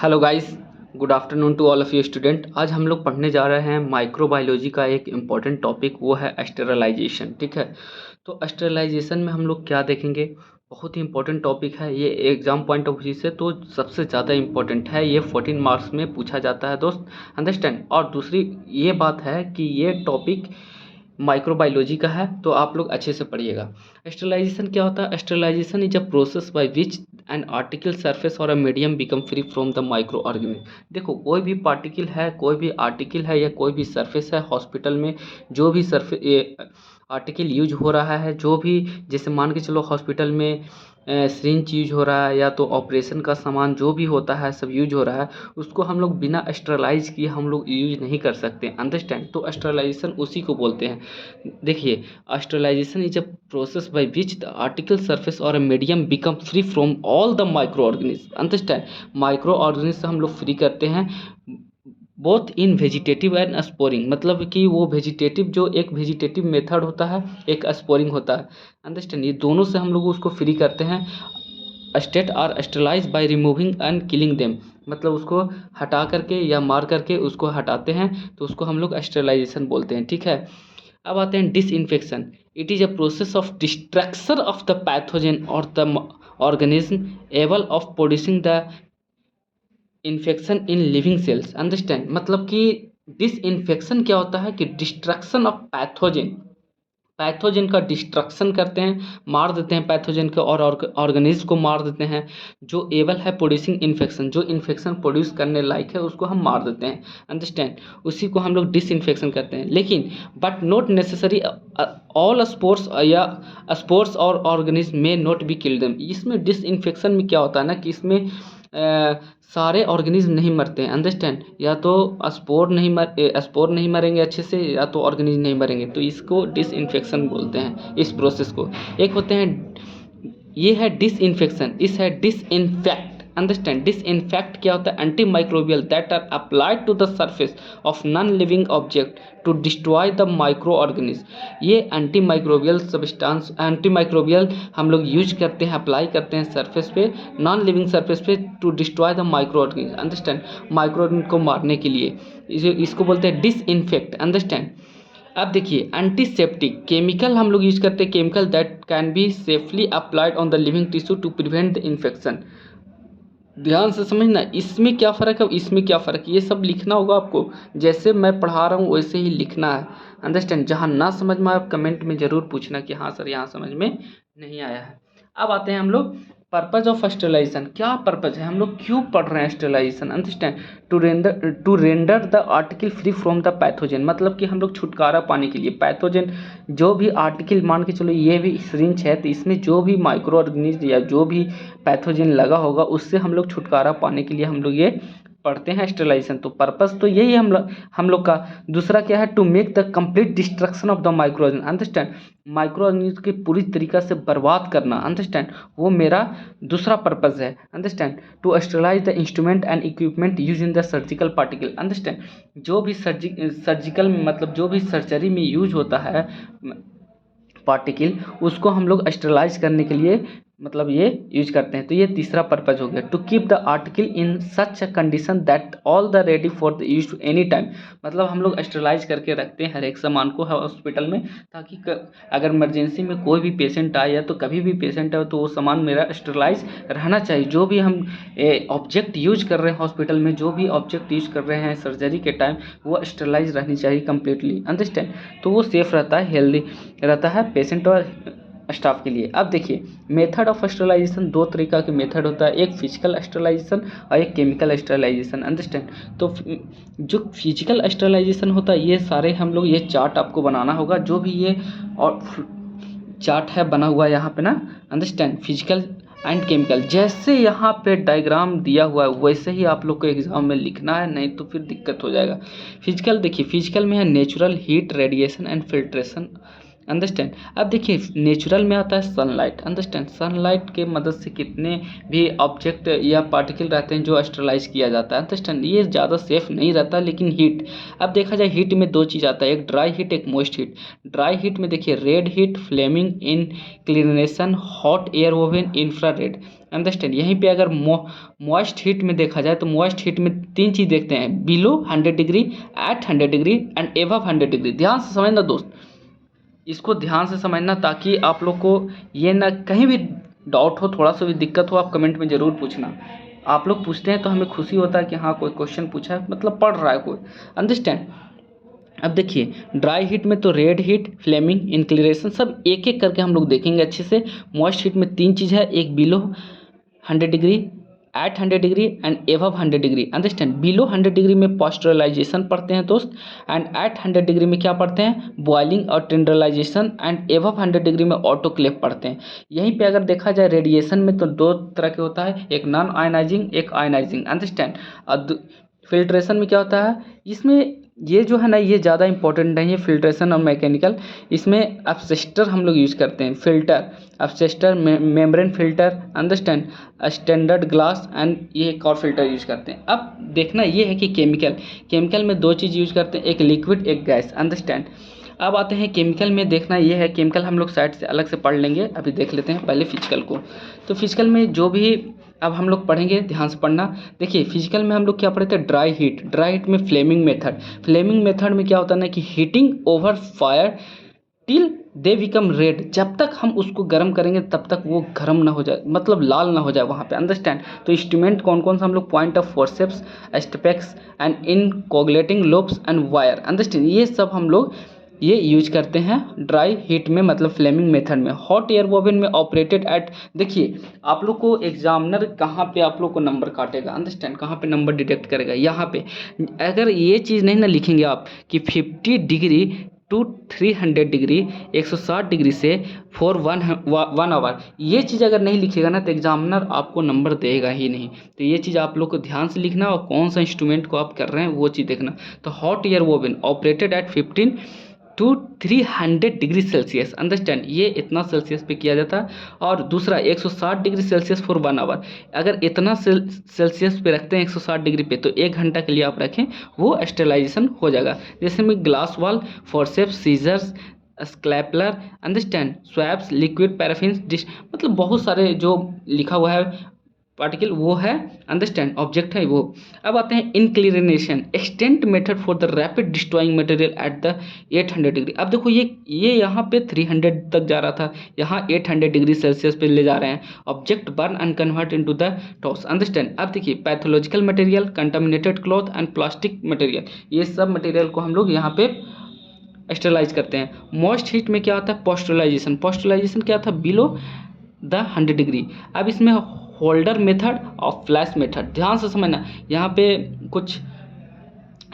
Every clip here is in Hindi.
Hello guys, good afternoon to all of you student. आज हम लोग पढ़ने जा रहे हैं माइक्रोबायोलॉजी का एक इम्पॉर्टेंट टॉपिक, वो है स्टेरलाइजेशन। ठीक है, तो स्टेरलाइजेशन में हम लोग क्या देखेंगे, बहुत ही इंपॉर्टेंट टॉपिक है ये। एग्जाम पॉइंट ऑफ व्यू से तो सबसे ज़्यादा इम्पॉर्टेंट है ये, 14 मार्क्स में पूछा जाता है दोस्त, अंडरस्टैंड। और दूसरी ये बात है कि ये टॉपिक माइक्रोबायोलॉजी का है, तो आप लोग अच्छे से पढ़िएगा। स्टेरलाइजेशन क्या होता है? Sterilization is a process by which an article surface or a medium become free from the micro organism. देखो, कोई भी पार्टिकल है, कोई भी आर्टिकल है या कोई भी सरफेस है हॉस्पिटल में, जो भी सरफेस आर्टिकल यूज हो रहा है, जो भी, जैसे मान के चलो हॉस्पिटल में सिरिंज यूज हो रहा है या तो ऑपरेशन का सामान जो भी होता है सब यूज हो रहा है, उसको हम लोग बिना स्टेरलाइज किए हम लोग यूज नहीं कर सकते, अंडरस्टैंड। तो स्टेरलाइजेशन उसी को बोलते हैं। देखिए, sterilization is a process by which the article surface or a medium become free from all the micro organism, understand. Micro organism से हम लोग फ्री करते हैं, both in vegetative and sporing, मतलब कि वो वेजिटेटिव, जो एक वेजिटेटिव मेथड होता है, एक स्पोरिंग होता है, अंडरस्टैंड। ये दोनों से हम लोग उसको फ्री करते हैं। State are sterilise by removing and killing them, मतलब उसको हटा करके या मार करके उसको हटाते हैं, तो उसको हम लोग स्टेरलाइजेशन बोलते हैं। ठीक है, अब आते हैं disinfection. It is a process of destruction of the pathogen or the organism able of producing the infection in living cells, understand. मतलब कि डिसइंफेक्शन क्या होता है कि डिस्ट्रक्शन ऑफ पैथोजन, पैथोजन का डिस्ट्रक्शन करते हैं, मार देते हैं पैथोजन को, और ऑर्गेनिज्म को मार देते हैं। जो एबल है प्रोड्यूसिंग इन्फेक्शन, जो इन्फेक्शन प्रोड्यूस करने लायक है उसको हम मार देते हैं, अंडरस्टैंड। उसी को हम लोग डिसइंफेक्शन करते हैं। लेकिन but not necessary all sports या स्पोर्ट्स और ऑर्गेनिज्म में नॉट बी किल देम। इसमें डिसइंफेक्शन में क्या होता है ना कि इसमें सारे ऑर्गेनिज्म नहीं मरते हैं, अंडरस्टैंड। या तो स्पोर नहीं मरेंगे अच्छे से, या तो ऑर्गेनिज्म नहीं मरेंगे, तो इसको डिसइंफेक्शन बोलते हैं इस प्रोसेस को। एक होते हैं, ये है डिसइंफेक्शन, इस है डिसइंफेक्ट, अंडरस्टैंड। डिसइंफेक्ट क्या होता है? Antimicrobial that are applied to the surface of non living object to destroy the micro organism. ये antimicrobial substance, antimicrobial हम लोग यूज करते हैं, अप्लाई करते हैं सरफेस पे, नॉन लिविंग सरफेस पे, to destroy the micro organism, understand. Micro organism को मारने के लिए इसको बोलते हैं डिसइंफेक्ट, अंडरस्टैंड। अब देखिए, एंटीसेप्टिक केमिकल हम लोग यूज करते हैं, chemical that can be safely applied on the living tissue to prevent the infection. ध्यान से समझना, इसमें क्या फ़र्क है, इसमें क्या फ़र्क है, ये सब लिखना होगा आपको। जैसे मैं पढ़ा रहा हूँ वैसे ही लिखना है, अंडरस्टैंड। जहाँ ना समझ में आप कमेंट में ज़रूर पूछना कि हाँ सर यहाँ समझ में नहीं आया है। अब आते हैं हम लोग पर्पज ऑफ स्टेरलाइजेशन। क्या पर्पज है, हम लोग क्यों पढ़ रहे हैं sterilisation, understand. To render the article free from the pathogen, मतलब कि हम लोग छुटकारा पाने के लिए पैथोजन, जो भी आर्टिकल, मान के चलो ये भी सिरिंज है, तो इसमें जो भी माइक्रो ऑर्गेनिज्म या जो भी पैथोजन लगा होगा उससे हम लोग छुटकारा पाने के लिए हम लोग ये पढ़ते हैं स्टेरलाइजेशन। तो पर्पस तो यही है हम लोग का। दूसरा क्या है? To make the complete destruction of the micro organism, understand. Micro organism की पूरी तरीका से बर्बाद करना, अंडरस्टैंड, वो मेरा दूसरा पर्पस है, understand. To sterilise the instrument and equipment use in the surgical particle, understand. जो भी सर्जिकल मतलब जो भी सर्जरी में यूज होता है पार्टिकल, उसको हम लोग स्टेरलाइज करने के लिए मतलब ये यूज करते हैं। तो ये तीसरा पर्पज हो गया। To keep the article in such a condition that all the ready for the use any time, मतलब हम लोग स्टेरलाइज करके रखते हैं हर एक सामान को हॉस्पिटल में, ताकि अगर इमरजेंसी में कोई भी पेशेंट आए या तो कभी भी पेशेंट है तो वो सामान मेरा स्टेरलाइज रहना चाहिए। जो भी हम ऑब्जेक्ट यूज कर रहे हैं हॉस्पिटल में, जो भी ऑब्जेक्ट यूज कर रहे हैं सर्जरी के टाइम, वो स्टेरलाइज रहनी चाहिए कम्प्लीटली, अंडरस्टैंड। तो वो सेफ रहता है, हेल्दी रहता है पेशेंट और स्टाफ के लिए। अब देखिए, मेथड ऑफ स्टेरलाइजेशन दो तरीका के मेथड होता है, एक फिजिकल स्टेरलाइजेशन और एक केमिकल स्टेरलाइजेशन, अंडरस्टैंड। तो जो फिजिकल स्टेरलाइजेशन होता है, ये सारे हम लोग, ये चार्ट आपको बनाना होगा, जो भी ये और चार्ट है बना हुआ है यहाँ पे ना, अंडरस्टैंड। फिजिकल एंड केमिकल, जैसे यहाँ पे डायग्राम दिया हुआ है वैसे ही आप लोग को एग्जाम में लिखना है, नहीं तो फिर दिक्कत हो जाएगा। फिजिकल देखिए, फिजिकल में है natural heat, radiation and filtration, understand. अब देखिए, नेचुरल में आता है सनलाइट, अंडरस्टैंड। सनलाइट के मदद से कितने भी ऑब्जेक्ट या पार्टिकल रहते हैं जो स्टेरलाइज किया जाता है, अंडरस्टैंड। ये ज़्यादा सेफ नहीं रहता, लेकिन हीट, अब देखा जाए हीट में दो चीज़ आता है, एक ड्राई हीट, एक मॉइस्ट हीट। ड्राई हीट में देखिए red heat, flaming inclination, hot air oven, infrared. Understand. यहीं पे अगर मॉइस्ट हीट में देखा जाए तो मॉइस्ट हीट में तीन चीज़ देखते हैं, below 100 degree, at 100 degree and above 100 degree. ध्यान से समझना दोस्त, इसको ध्यान से समझना ताकि आप लोग को ये ना कहीं भी डाउट हो, थोड़ा सा भी दिक्कत हो, आप कमेंट में ज़रूर पूछना। आप लोग पूछते हैं तो हमें खुशी होता है कि हाँ कोई क्वेश्चन पूछा है, मतलब पढ़ रहा है कोई। अंडरस्टैंड। अब देखिए ड्राई हीट में तो रेड हीट, फ्लेमिंग, इंक्लिनेशन सब एक एक करके हम लोग देखेंगे अच्छे से। मॉइस्ट हीट में तीन चीज़ है, एक below 100 degree, at 100 degree and above 100 degree. Understand. Below 100 degree में पॉस्चराइजेशन पढ़ते हैं दोस्त, एंड एट 100 डिग्री में क्या पढ़ते हैं, बॉइलिंग और टेंडराइजेशन, एंड एबव 100 डिग्री में ऑटोक्लेव पढ़ते हैं। यहीं पे अगर देखा जाए रेडिएशन में तो दो तरह के होता है, एक नॉन आयनाइजिंग, एक आयनाइजिंग। अंडरस्टैंड। और फिल्ट्रेशन में क्या होता है, इसमें ये जो है ना ये ज़्यादा इंपॉर्टेंट नहीं है, फिल्ट्रेशन और मैकेनिकल। इसमें अपसेस्टर हम लोग यूज़ करते हैं, filter, asbestos, membrane filter, understand, standard glass and ये एक और फिल्टर यूज़ करते हैं। अब देखना ये है कि केमिकल में दो चीज़ यूज़ करते हैं, एक लिक्विड एक गैस। अंडरस्टैंड। अब आते हैं केमिकल में, देखना ये है, केमिकल हम लोग साइड से अलग से पढ़ लेंगे, अभी देख लेते हैं पहले फिजिकल को। तो फिजिकल में जो भी अब हम लोग पढ़ेंगे ध्यान से पढ़ना। देखिए फिजिकल में हम लोग क्या पढ़े थे, ड्राई हीट में फ्लेमिंग मेथड में क्या होता है ना कि heating over fire till they become red, जब तक हम उसको गर्म करेंगे तब तक वो गर्म ना हो जाए, मतलब लाल ना हो जाए वहाँ पे। अंडरस्टैंड। तो इंस्ट्रूमेंट कौन कौन सा हम लोग, पॉइंट ऑफ फोर्सेप्स, स्टेपेक्स and inoculating loops and wire. Understand. ये सब हम लोग ये यूज करते हैं ड्राई हीट में, मतलब फ्लेमिंग मेथड में। हॉट एयर बोबिन में ऑपरेटेड एट, देखिए आप लोग को एग्जामिनर कहाँ पे आप लोग को नंबर काटेगा, अंडरस्टैंड, कहाँ पे नंबर डिटेक्ट करेगा, यहाँ पे। अगर ये चीज़ नहीं ना लिखेंगे आप कि 50 डिग्री टू 300 डिग्री, 160 डिग्री से फॉर वन आवर, ये चीज़ अगर नहीं लिखेगा ना तो एग्जामिनर आपको नंबर देगा ही नहीं। तो ये चीज़ आप लोग को ध्यान से लिखना, और कौन सा इंस्ट्रूमेंट को आप कर रहे हैं वो चीज़ देखना। तो hot air oven operated at 15 to 300 degree Celsius. Understand. ये इतना सेल्सियस पे किया जाता है। और दूसरा 160 डिग्री सेल्सियस फॉर 1 आवर, अगर इतना सेल्सियस पे रखते हैं 160 डिग्री पे, तो 1 घंटा के लिए आप रखें, वो स्टेलाइजेशन हो जाएगा। जैसे में glass wall, forceps, scissors, scalpel, understand, swabs, liquid paraffin dish, मतलब बहुत सारे जो लिखा हुआ है पार्टिकल वो है, अंडरस्टैंड, ऑब्जेक्ट है वो। अब आते हैं inclination, extent method for the rapid destroying material at the 800 degree. अब देखो ये यहाँ पे 300 तक जा रहा था, यहाँ 800 डिग्री सेल्सियस पे ले जा रहे हैं। Object burn and convert into the toss. Understand. अब देखिए pathological material, contaminated cloth and plastic material, ये सब मटेरियल को हम लोग यहाँ पे स्टेलाइज करते हैं। मॉइस्ट हीट में क्या होता है, पॉस्टुलाइजेशन क्या था, बिलो द 100 डिग्री। अब इसमें होल्डर मेथड और फ्लैश मेथड, ध्यान से समझना। यहाँ पे कुछ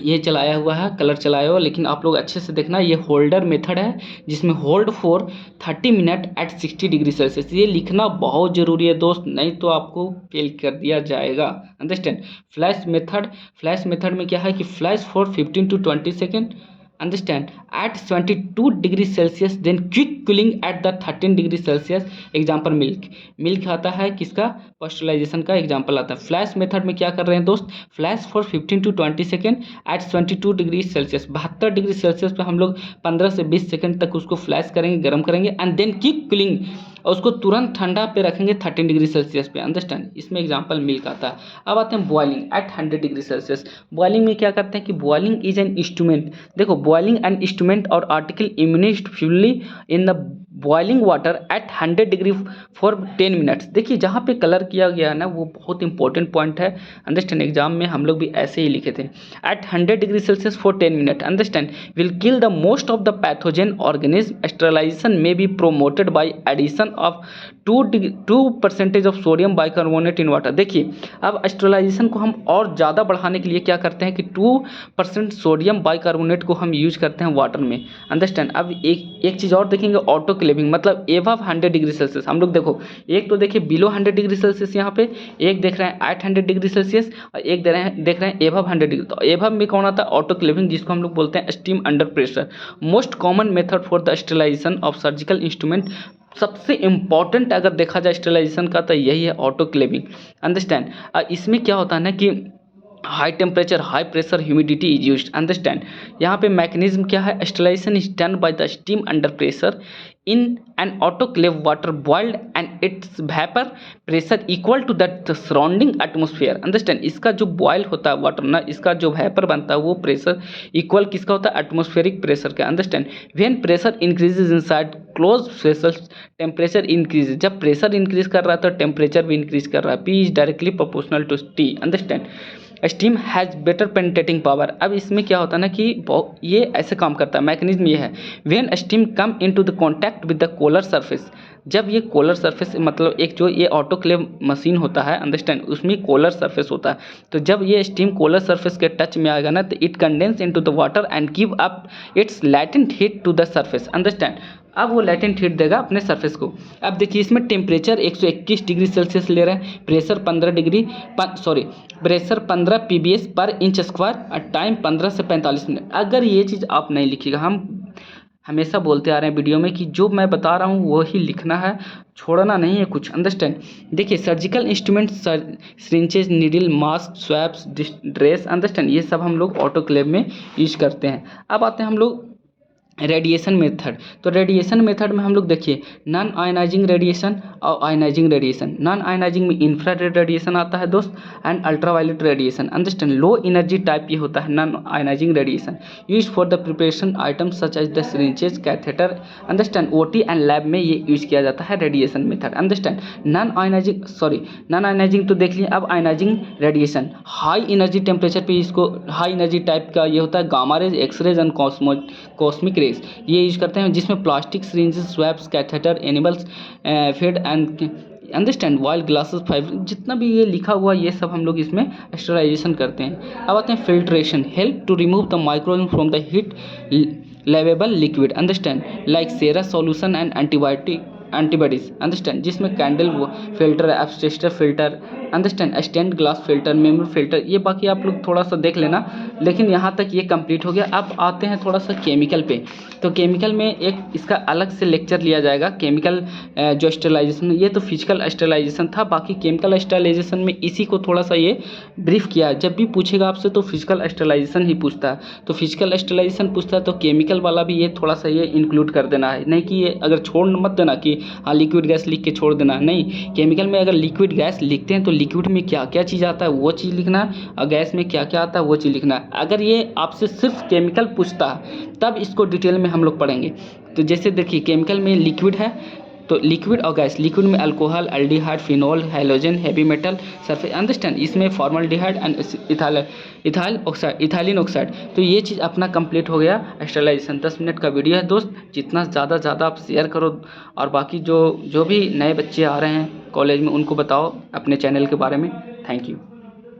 ये चलाया हुआ है, कलर चलाया हुआ, लेकिन आप लोग अच्छे से देखना, ये होल्डर मेथड है जिसमें hold for 30 minute at 60 degree Celsius. ये लिखना बहुत ज़रूरी है दोस्त, नहीं तो आपको फेल कर दिया जाएगा। अंडरस्टैंड। फ्लैश मेथड में क्या है कि flash for 15 to 20 second, understand, at 72 degree Celsius, then quick cooling at the 13 degree Celsius. Example milk आता है किसका, पॉस्चराइजेशन का एग्जाम्पल आता है। फ्लैश मेथड में क्या कर रहे हैं दोस्त, flash for 15 to 20 second at 72 degree Celsius, 72 degree Celsius पे हम लोग 15 से 20 सेकेंड तक उसको फ्लैश करेंगे, गर्म करेंगे, एंड देन क्विक कूलिंग, और उसको तुरंत ठंडा पे रखेंगे 13 डिग्री सेल्सियस पे। अंडरस्टैंड। इसमें एग्जाम्पल मिल्क आता है। अब आते हैं boiling at 100 degree Celsius. Boiling में क्या करते हैं कि बॉइलिंग इज एन इंस्ट्रूमेंट, देखो boiling an instrument or article immersed fully in the boiling water at 100 degree for 10 minutes. देखिए जहाँ पे कलर किया गया है ना वो बहुत इंपॉर्टेंट पॉइंट है। अंडरस्टैंड। एग्जाम में हम लोग भी ऐसे ही लिखे थे, at 100 degree Celsius for 10 minute, understand, will kill the most of the pathogen organism. Sterilization में be promoted by addition of 2% of sodium bicarbonate in water. देखिए अब स्टेरिलाइजेशन को हम और ज़्यादा बढ़ाने के लिए क्या करते हैं कि 2% सोडियम बाइकार्बोनेट को हम यूज करते हैं वाटर में। अंडरस्टैंड। अब एक चीज़ और देखेंगे, ऑटोक्लेविंग, मतलब एबव 100 डिग्री सेल्सियस। हम लोग देखो एक तो देखिए बिलो 100 डिग्री सेल्सियस, यहाँ पे एक देख रहे हैं 800 डिग्री सेल्सियस, और एक देख रहे हैं एबव 100 डिग्री। तो एबव में कौन आता है, ऑटोक्लेविंग, जिसको हम लोग बोलते हैं steam under pressure. Most common method for the sterilisation of surgical instrument, सबसे इंपॉर्टेंट अगर देखा जाए स्टेरिलाइजेशन का तो यही है ऑटोक्लेविंग। अंडरस्टैंड। इसमें क्या होता है ना कि high temperature, high pressure, humidity is used. Understand, यहाँ पे मैकेनिज्म क्या है, sterilisation is done by the steam under pressure in an autoclave water boiled and its vapour pressure equal to the surrounding atmosphere. Understand, इसका जो बॉयल होता है वाटर ना, इसका जो वेपर बनता है वो प्रेशर इक्वल किसका होता है, एटमोस्फेरिक प्रेशर का। Understand, when pressure increases inside close vessels temperature increase, जब प्रेशर इंक्रीज कर रहा है तो टेम्परेचर भी इंक्रीज कर रहा है। P is directly proportional to T. Understand, steam has better penetrating power. अब इसमें क्या होता है ना कि ये ऐसे काम करता है, मैकेनिज्म ये है, when steam come into the contact with the cooler surface, जब ये कोलर सरफेस मतलब एक जो ये ऑटोक्लेव मशीन होता है, अंडरस्टैंड, उसमें कोलर सरफेस होता है, तो जब ये स्टीम कोलर सरफेस के टच में आएगा ना तो it condense into the water and give up its latent heat to the surface. Understand, अब वो लैटेंट हीट देगा अपने सरफेस को। अब देखिए इसमें टेम्परेचर 121 डिग्री सेल्सियस ले रहा है, प्रेशर 15 pbs पर इंच स्क्वायर और टाइम 15 से 45 मिनट। अगर ये चीज़ आप नहीं लिखिएगा, हम हमेशा बोलते आ रहे हैं वीडियो में कि जो मैं बता रहा हूँ वही लिखना है, छोड़ना नहीं है कुछ। अंडरस्टैंड, देखिए surgical instrument, syringes, needle, mask, swaps, dress, understand, ये सब हम लोग ऑटोक्लेव में यूज करते हैं। अब आते हैं हम लोग रेडिएशन मेथड। तो रेडिएशन मेथड में हम लोग देखिए नॉन आयनाइजिंग रेडिएशन और आयनाइजिंग रेडिएशन। नॉन आयनाइजिंग में इंफ्रारेड रेडिएशन आता है दोस्त and ultraviolet radiation. Understand, low energy type ये होता है non ionising radiation, use for the preparation items such as the syringes, catheter. Understand, OT and lab में ये यूज किया जाता है radiation method. Understand, non ionising तो देख लिए। अब ionising radiation, high energy temperature पे इसको हाई एनर्जी टाइप का ये होता है, gamma rays, X rays and cosmic rays ये यूज करते हैं, जिसमें plastic syringes, swabs, catheter, animals feed and understand while glasses, fibre, जितना भी ये लिखा हुआ ये सब हम लोग इसमें स्टरलाइजेशन करते हैं। अब आते हैं filtration, help to remove the microorganism from the heat labile liquid. Understand, like serous solution and antibodies. Understand, जिसमें कैंडल फिल्टर, एब्स्ट्रेक्टर filter, understand, sintered glass filter, membrane filter, ये बाकी आप लोग थोड़ा सा देख लेना, लेकिन यहाँ तक ये कंप्लीट हो गया। अब आते हैं थोड़ा सा केमिकल पे। तो केमिकल में एक इसका अलग से लेक्चर लिया जाएगा, केमिकल जो स्टरलाइजेशन, ये तो फिजिकल स्टरलाइजेशन था, बाकी केमिकल स्टरलाइजेशन में इसी को थोड़ा सा ये ब्रीफ किया। जब भी पूछेगा आपसे तो फिजिकल स्टरलाइजेशन ही पूछता है, तो फिजिकल स्टरलाइजेशन पूछता है तो केमिकल वाला भी ये थोड़ा सा ये इंक्लूड कर देना है, नहीं कि ये अगर छोड़ मत देना कि हाँ लिक्विड गैस लिख के छोड़ देना, नहीं। केमिकल में अगर लिक्विड गैस लिखते हैं तो लिक्विड में क्या क्या चीज़ आता है वो चीज़ लिखना है, और गैस में क्या क्या आता है वो चीज़ लिखना है। अगर ये आपसे सिर्फ केमिकल पूछता है तब इसको डिटेल में हम लोग पढ़ेंगे। तो जैसे देखिए केमिकल में लिक्विड है तो लिक्विड और गैस, लिक्विड में alcohol, aldehyde, phenol, halogen, heavy metal, sulphate. Understand, इसमें फॉर्मल्डिहाइड एंड इथाइलिन ऑक्साइड। तो ये चीज़ अपना कंप्लीट हो गया स्टरलाइजेशन। 10 मिनट का वीडियो है दोस्त, जितना ज़्यादा आप शेयर करो, और बाकी जो भी नए बच्चे आ रहे हैं कॉलेज में उनको बताओ अपने चैनल के बारे में। Thank you.